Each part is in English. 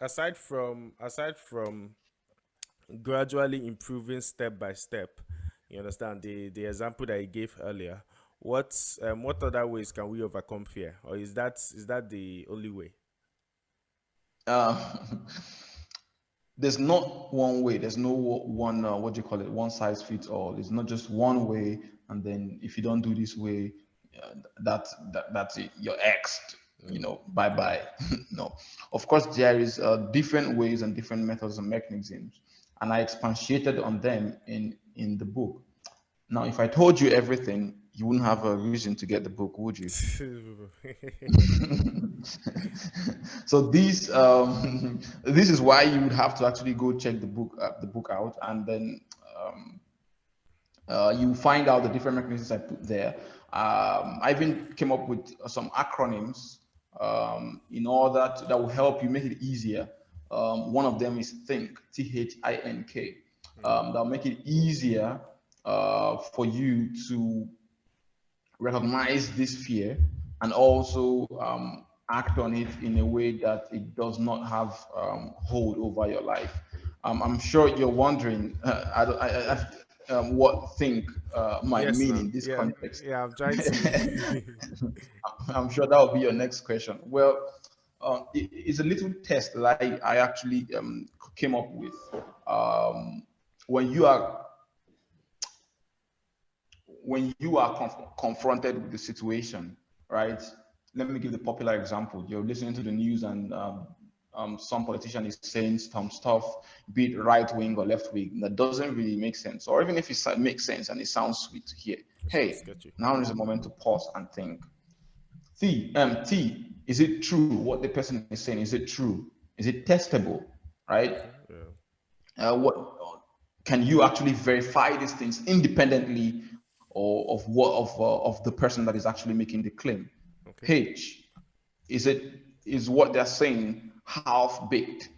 aside from gradually improving step by step, you understand the example that you gave earlier. What other ways can we overcome fear, or is that the only way? Uh, there's not one way. There's no one, what do you call it, one size fits all. It's not just one way, and then if you don't do this way, that's it. You're X'd. Bye Yeah. bye. No, of course there is different ways and different methods and mechanisms, and I expatiated on them in the book. Now, if I told you everything, you wouldn't have a reason to get the book, would you? So this this is why you would have to actually go check the book out, and then you find out the different mechanisms I put there. I even came up with some acronyms in order that will help you make it easier. One of them is think, THINK. That'll make it easier for you to recognize this fear and also act on it in a way that it does not have hold over your life. I'm sure you're wondering what think might Yes, mean now. in this Yeah, context. yeah. I'm trying to. I'm sure that will be your next question. Well, it's a little test that I actually came up with. Um, when you are confronted with the situation, right? Let me give the popular example. You're listening to the news, and some politician is saying some stuff, be it right wing or left wing, that doesn't really make sense. Or even if it makes sense and it sounds sweet to hear, It sounds hey, sketchy. now is a moment to pause and think. Is it true? What the person is saying, is it true? Is it testable? Right? Okay. Yeah. What can you actually verify these things independently or of the person that is actually making the claim? Okay. H, is what they're saying half baked?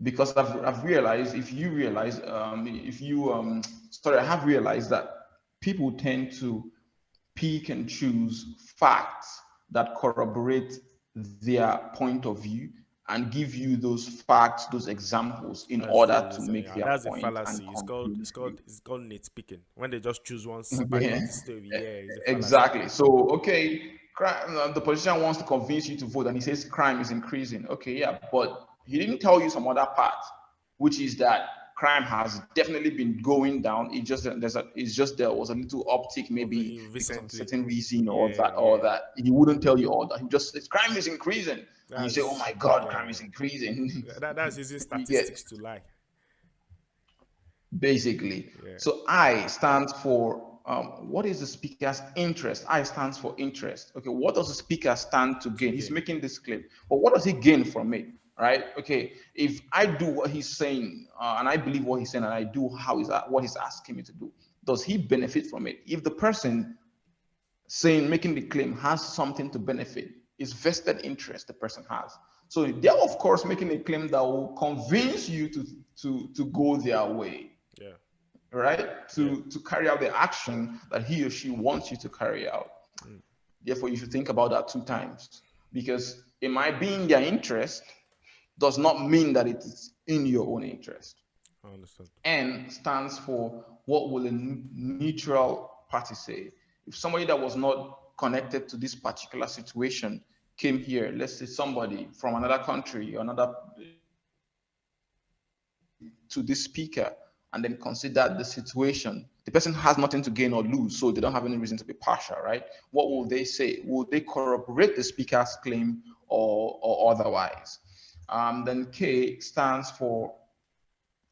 Because I've realized, if you realize, if you sorry, I have realized that people tend to pick and choose facts that corroborate their point of view and give you those facts, those examples in That's order true. to It's, make yeah, their that's a point and fallacy. It's called it's convince you. called it's called nitpicking. When they just choose one part Yeah, of the story, yeah, it's a fallacy. exactly. So, okay, the politician wants to convince you to vote, and he says crime is increasing. Okay, yeah, but he didn't tell you some other part, which is that crime has definitely been going down. It's just there was a little uptick, maybe because of a Recently, certain reason or yeah, that or yeah. that. He wouldn't tell you all that. He just says crime is increasing, and you say, "Oh That's my God, crime is yeah. increasing." That's using You get statistics to lie. basically. Yeah. So I stands for what is the speaker's interest? I stands for interest. Okay, what does the speaker stand to To gain? He's gain. making this claim, but what does he gain from it? Right? Okay, if I do what he's saying and I believe what he's saying and I do what he's asking me to do, does he benefit from it? If the person saying making the claim has something to benefit, is vested interest the person has. So they're of course making a claim that will convince you to go their way, Yeah. right? Yeah. To carry out the action that he or she wants you to carry out. Mm, Therefore, you should think about that two times, because it might be in their interest does not mean that it is in your own interest. I understand. N stands for what will a neutral party say. If somebody that was not connected to this particular situation came here, let's say somebody from another country or another to this speaker and then consider the situation, the person has nothing to gain or lose, so they don't have any reason to be partial, right? What will Yeah. they say? Will they corroborate the speaker's claim or otherwise? Then K stands for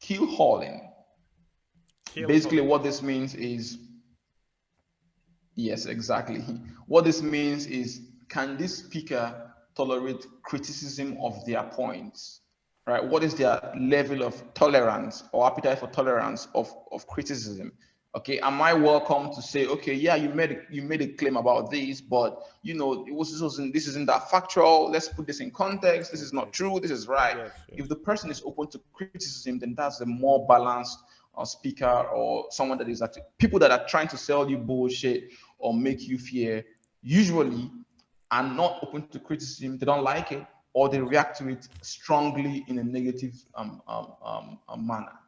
keel hauling. Kill Basically, Holland. what this means is, yes, exactly. What this means is, can this speaker tolerate criticism of their points? Right? What is their level of tolerance or appetite for tolerance of criticism? Okay, am I welcome to say, okay, yeah, you made a claim about this, but this isn't that factual. Let's put this in context. This is not Context. true. This is right. Yes. If Yes. the person is open to criticism, then that's a more balanced speaker, or someone that is actually, people that are trying to sell you bullshit or make you fear usually are not open to criticism. They don't like it. or they Okay. react to it strongly in a negative manner.